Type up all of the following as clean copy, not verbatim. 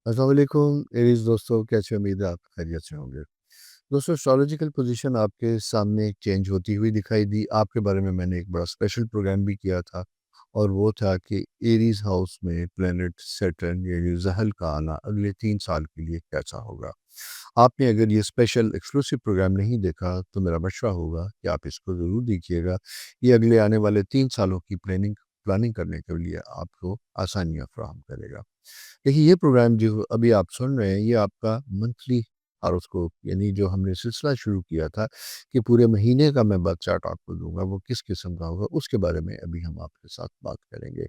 अस्सलाम वालेकुम एरीज़ दोस्तों, कैसे उम्मीद है आप खैरियत से होंगे। दोस्तों एस्ट्रोलॉजिकल पोजीशन आपके सामने चेंज होती हुई दिखाई दी। आपके बारे में मैंने एक बड़ा स्पेशल प्रोग्राम भी किया था और वो था कि एरीज़ हाउस में प्लैनेट सैटर्न यानी ज़हल का आना अगले 3 साल के लिए कैसा होगा। आपने अगर ये स्पेशल एक्सक्लूसिव प्रोग्राम नहीं देखा तो मेरा मशवरा होगा कि आप इसको ज़रूर देखिएगा। ये अगले आने वाले 3 सालों की प्लानिंग प्लानिंग करने के लिए आपको आसानियाँ फ़राहम करेगा। देखिए, ये प्रोग्राम जो अभी आप सुन रहे हैं, ये आपका मंथली हॉरोस्कोप यानी जो हमने सिलसिला शुरू किया था कि पूरे महीने का मैं बर्थ चार्ट आपको दूँगा, वो किस किस्म का होगा, उसके बारे में अभी हम आपके साथ बात करेंगे।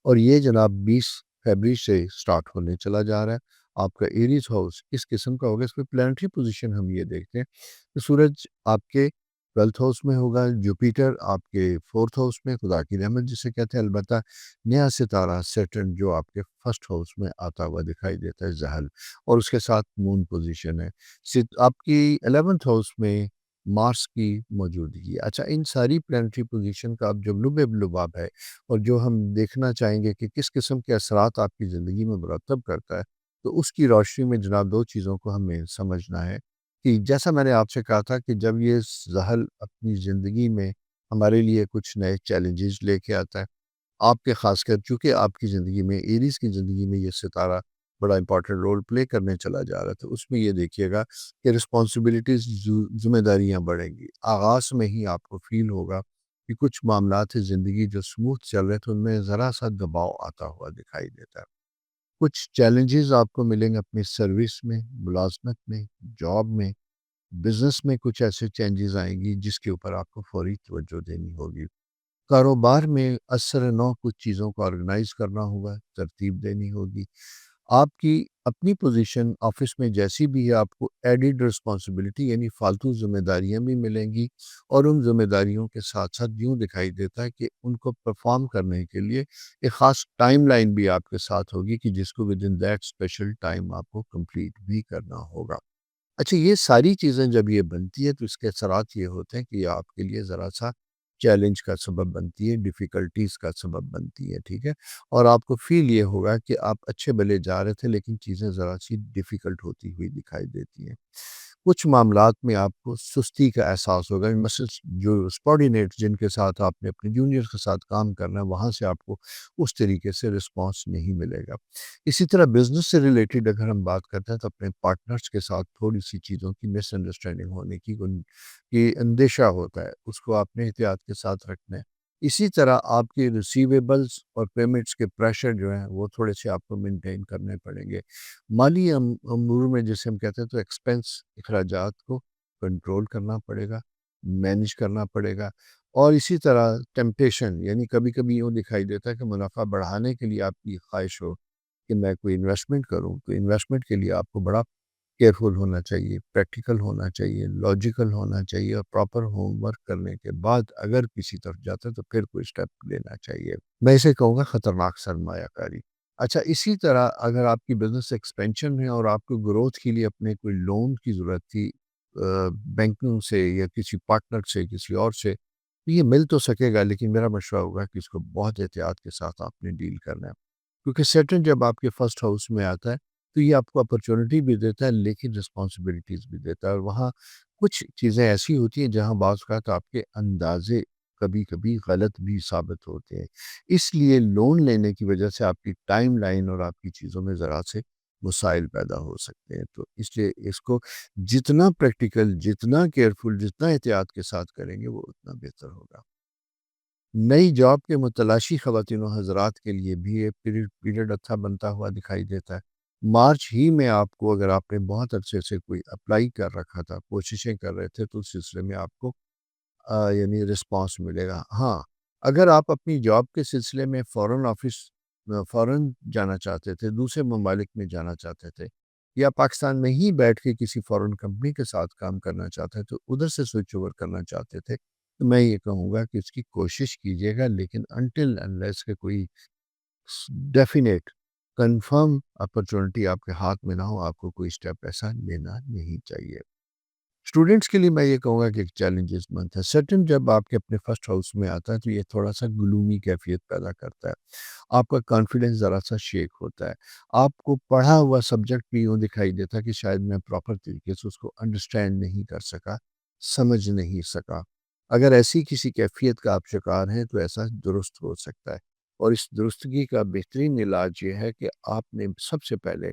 और ये जनाब 20 फ़रवरी से स्टार्ट होने चला जा रहा है। आपका एरीज़ हाउस किस किस्म का होगा, इसमें प्लैनेटरी पोज़ीशन हम ये देखते हैं। तो सूरज आपके 12th हाउस में होगा, जुपिटर आपके 4th हाउस में, खुदा की रहमत जिसे कहते हैं। अलबत्ता नया सितारा सैटर्न जो आपके 1st हाउस में आता हुआ दिखाई देता है, ज़हल, और उसके साथ मून पोज़ीशन है। सित आपकी 11th हाउस में मार्स की मौजूदगी। अच्छा, इन सारी प्लैनेटरी पोज़ीशन का अब जब लुब-ए-लुबाब है और जो हम देखना चाहेंगे कि किस किस्म के असरात आपकी ज़िंदगी में मुरतब करता है, तो उसकी रोशनी में जनाब 2 चीज़ों को हमें समझना है कि जैसा मैंने आपसे कहा था कि जब ये ज़हल अपनी ज़िंदगी में हमारे लिए कुछ नए चैलेंजेस लेके आता है, आपके ख़ासकर चूँकि आपकी ज़िंदगी में एरीज़ की ज़िंदगी में ये सितारा बड़ा इम्पोर्टेंट रोल प्ले करने चला जा रहा है, तो उसमें ये देखिएगा कि रिस्पॉन्सिबिलिटीज़ ज़िम्मेदारियाँ बढ़ेंगी। आगाज़ में ही आपको फ़ील होगा कि कुछ मामलात ज़िंदगी जो स्मूथ चल रहे थे, उनमें ज़रा-सा दबाव आता हुआ दिखाई देता है। कुछ चैलेंजेज़ आपको मिलेंगे अपनी सर्विस में, मुलाज़मत में, जॉब में, बिज़नेस में कुछ ऐसे चेंजेज़ आएँगी जिसके ऊपर आपको फ़ौरी तवज्जो देनी होगी। कारोबार में असर नौ कुछ चीज़ों को ऑर्गेनाइज़ करना होगा, तरतीब देनी होगी। आपकी अपनी पोज़ीशन ऑफ़िस में जैसी भी है, आपको एडेड रिस्पॉन्सिबिलिटी यानी फ़ालतू ज़िम्मेदारियाँ भी मिलेंगी और उन ज़िम्मेदारियों के साथ-साथ यूँ दिखाई देता है कि उनको परफ़ॉर्म करने के लिए एक ख़ास टाइमलाइन भी आपके साथ होगी कि जिसको विदिन दैट स्पेशल टाइम आपको कंप्लीट भी करना होगा। अच्छा, ये सारी चीज़ें जब ये बनती है तो इसके असरात ये होते हैं कि ये आपके लिए ज़रा-सा चैलेंज का सबब बनती है, डिफ़िकल्टीज़ का सबब बनती है, ठीक है? और आपको फ़ील ये होगा कि आप अच्छे भले जा रहे थे लेकिन चीज़ें ज़रा-सी डिफ़िकल्ट होती हुई दिखाई देती हैं। कुछ मामलात में आपको सुस्ती का एहसास होगा, मसल्स जो सबॉर्डिनेट जिनके साथ आपने अपने जूनियर्स के साथ काम करना है, वहाँ से आपको उस तरीके से रिस्पॉन्स नहीं मिलेगा। इसी तरह बिज़नेस से रिलेटेड अगर हम बात करते हैं तो अपने पार्टनर्स के साथ थोड़ी-सी चीज़ों की मिसअंडरस्टैंडिंग होने की अंदेशा होता है, उसको आपने एहतियात के साथ रखना है। इसी तरह आपके रिसीवेबल्स और पेमेंट्स के प्रेशर जो हैं, वो थोड़े-से आपको मेंटेन करने पड़ेंगे। माली अमूर में जैसे हम कहते हैं तो एक्सपेंस अखराजात को कंट्रोल करना पड़ेगा, मैनेज करना पड़ेगा। और इसी तरह टेम्पटेशन यानी कभी-कभी यूँ दिखाई देता है कि मुनाफ़ा बढ़ाने के लिए आपकी ख़्वाहिश हो कि मैं कोई इन्वेस्टमेंट करूँ, तो इन्वेस्टमेंट के लिए आपको बड़ा केयरफुल होना चाहिए, प्रैक्टिकल होना चाहिए, लॉजिकल होना चाहिए और प्रॉपर होमवर्क करने के बाद अगर किसी तरफ जाता है तो फिर कोई स्टेप लेना चाहिए। मैं इसे कहूँगा खतरनाक सरमायाकारी। अच्छा, इसी तरह अगर आपकी बिज़नेस एक्सपेंशन है और आपको ग्रोथ के लिए अपने कोई लोन की ज़रूरत थी बैंकों से या किसी पार्टनर से, किसी और से, तो ये मिल तो सकेगा लेकिन मेरा मशवरा होगा कि इसको बहुत एहतियात के साथ आपने डील करना है। क्योंकि सैटर्न जब आपके फर्स्ट हाउस में आता है तो ये आपको अपॉर्च्युनिटी भी देता है लेकिन रिस्पॉन्सिबिलिटीज़ भी देता है और वहाँ कुछ चीज़ें ऐसी होती हैं जहाँ बाज़ औक़ात आपके अंदाज़े कभी-कभी गलत भी साबित होते हैं। इसलिए लोन लेने की वजह से आपकी टाइमलाइन और आपकी चीज़ों में ज़रा से मसाइल पैदा हो सकते हैं। तो इसलिए इसको जितना प्रैक्टिकल, जितना केयरफुल, जितना एहतियात के साथ करेंगे वो उतना बेहतर होगा। नई जॉब के मुतलाशी ख़वातीन व हज़रात के लिए भी ये पीरियड पीरियड अच्छा बनता हुआ दिखाई देता है। मार्च ही में आपको अगर आपने बहुत अरसे से कोई अप्लाई कर रखा था, कोशिशें कर रहे थे, तो उस सिलसिले में आपको यानी रिस्पॉन्स मिलेगा। हाँ, अगर आप अपनी जॉब के सिलसिले में फ़ॉरेन ऑफ़िस फ़ॉरेन जाना चाहते थे, दूसरे ममालिक में जाना चाहते थे या पाकिस्तान में ही बैठ के किसी फ़ॉरेन कंपनी के साथ काम करना चाहते हैं, तो उधर से स्विच ओवर करना चाहते थे, तो मैं ये कहूँगा कि इसकी कोशिश कीजिएगा लेकिन अनटिल अनलेस के कोई स डेफ़िनेट कन्फ़र्म अपॉर्च्युनिटी आपके हाथ में ना हो, आपको कोई स्टेप ऐसा लेना नहीं चाहिए। स्टूडेंट्स के लिए मैं ये कहूँगा कि एक चैलेंजेस मंथ है। सर्टेन जब आपके अपने फर्स्ट हाउस में आता है तो ये थोड़ा-सा ग्लूमी कैफ़ियत पैदा करता है। आपका कॉन्फिडेंस ज़रा-सा शेक होता है। आपको पढ़ा हुआ सब्जेक्ट भी यूँ दिखाई देता है कि शायद मैं प्रॉपर तरीके से उसको अंडरस्टैंड नहीं कर सका, समझ नहीं सका। अगर ऐसी किसी कैफ़ियत का आप शिकार हैं तो ऐसा दुरुस्त हो सकता है। और इस दुरुस्तगी का बेहतरीन इलाज ये है कि आपने सबसे पहले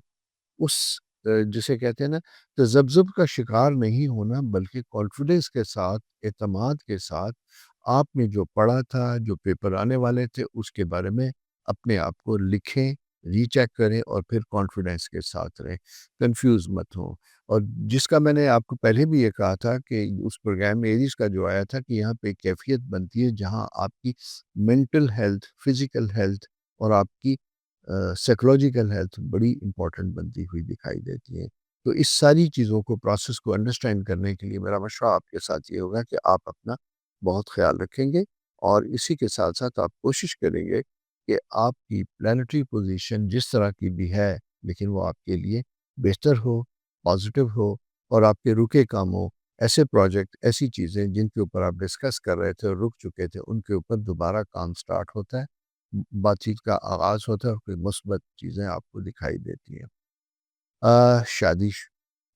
उस जिसे कहते हैं ना तज़ब्ज़ुब का शिकार नहीं होना, बल्कि कॉन्फिडेंस के साथ, एतमाद के साथ आपने जो पढ़ा था, जो पेपर आने वाले थे, उसके बारे में अपने आप को लिखें, रीचेक करें और फिर कॉन्फिडेंस के साथ रहें, कन्फ्यूज़ मत हों। और जिसका मैंने आपको पहले भी ये कहा था कि उस प्रोग्राम में एरीज़ का जो आया था कि यहाँ पे एक कैफ़ियत बनती है जहाँ आपकी मेंटल हेल्थ, फ़िज़िकल हेल्थ और आपकी साइकोलॉजिकल हेल्थ बड़ी इम्पोर्टेंट बनती हुई दिखाई देती है। तो इस सारी चीज़ों को प्रोसेस को अंडरस्टैंड करने के लिए मेरा मशवरा आपके साथ ये होगा कि आप अपना बहुत ख़्याल रखेंगे और इसी के साथ-साथ आप कोशिश करेंगे कि आपकी प्लैनेटरी पोज़ीशन जिस तरह की भी है, लेकिन वो आपके लिए बेहतर हो, पॉज़िटिव हो और आपके रुके कामों, ऐसे प्रोजेक्ट, ऐसी चीज़ें जिनके ऊपर आप डिस्कस कर रहे थे और रुक चुके थे, उनके ऊपर दोबारा काम स्टार्ट होता है। बातचीत का आगाज़ होता है और कोई मुस्बत चीज़ें आपको दिखाई देती हैं। शादी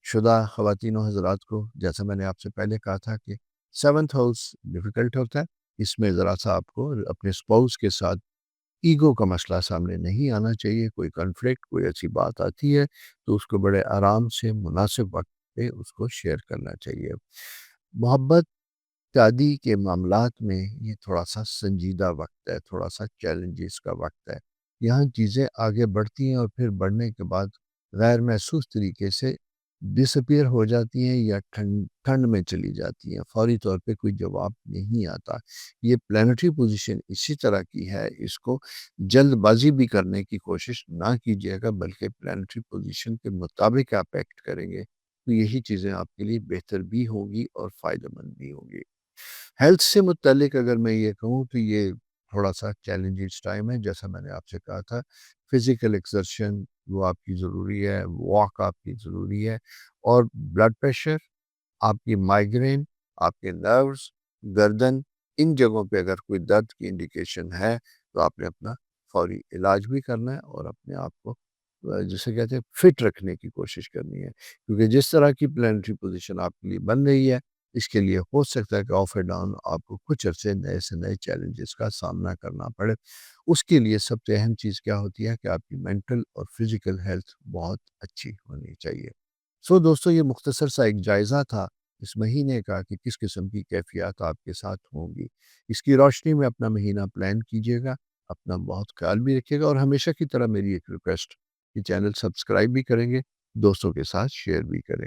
शुदा ख़वातीन और हज़रात को जैसा मैंने आपसे पहले कहा था कि 7th हाउस डिफ़िकल्ट होता है। इसमें ज़रा-सा आपको अपने स्पाउस के साथ ईगो का मसला सामने नहीं आना चाहिए। कोई कॉन्फ्लिक्ट, कोई ऐसी बात आती है तो उसको बड़े आराम से मुनासिब वक़्त पे उसको शेयर करना चाहिए। मोहब्बत शादी के मामलात में ये थोड़ा-सा संजीदा वक़्त है, थोड़ा-सा चैलेंजेस का वक़्त है। यहाँ चीज़ें आगे बढ़ती हैं और फिर बढ़ने के बाद गैर महसूस तरीके से डिसअपीयर हो जाती हैं या ठंड ठंड में चली जाती हैं। फ़ौरी तौर पे कोई जवाब नहीं आता। ये प्लैनेटरी पोज़ीशन इसी तरह की है, इसको जल्दबाज़ी भी करने की कोशिश ना कीजिएगा बल्कि प्लैनेटरी पोज़ीशन के मुताबिक आप एक्ट करेंगे, तो यही चीज़ें आपके लिए बेहतर भी होंगी और फ़ायदेमंद भी होंगी। हेल्थ से मुत्तल्लिक अगर मैं ये कहूँ तो ये थोड़ा-सा चैलेंजिंग टाइम है, जैसा मैंने आपसे कहा था। फिज़िकल एक्सर्शन वो आपकी ज़रूरी है, वॉक आपकी ज़रूरी है और ब्लड प्रेशर, आपकी माइग्रेन, आपके नर्व्स, गर्दन, इन जगहों पे अगर कोई दर्द की इंडिकेशन है, तो आपने अपना फ़ौरी इलाज भी करना है और अपने आप को जिसे कहते हैं फिट रखने की कोशिश करनी है। क्योंकि जिस तरह की प्लैनेटरी पोज़ीशन आपके लिए बन रही है, इसके लिए हो सकता है कि ऑफ एंड डाउन आपको कुछ अरसे नए से नए चैलेंजेस का सामना करना पड़े। उसके लिए सबसे अहम चीज़ क्या होती है कि आपकी मेंटल और फिज़िकल हेल्थ बहुत अच्छी होनी चाहिए। सो दोस्तों ये मुख्तसर सा एक जायज़ा था इस महीने का कि किस किस्म की कैफ़ियत आपके साथ होंगी। इसकी रोशनी में अपना महीना प्लान कीजिएगा, अपना बहुत ख़्याल भी रखिएगा और हमेशा की तरह मेरी एक रिक्वेस्ट कि चैनल सब्सक्राइब भी करेंगे, दोस्तों के साथ शेयर भी करें।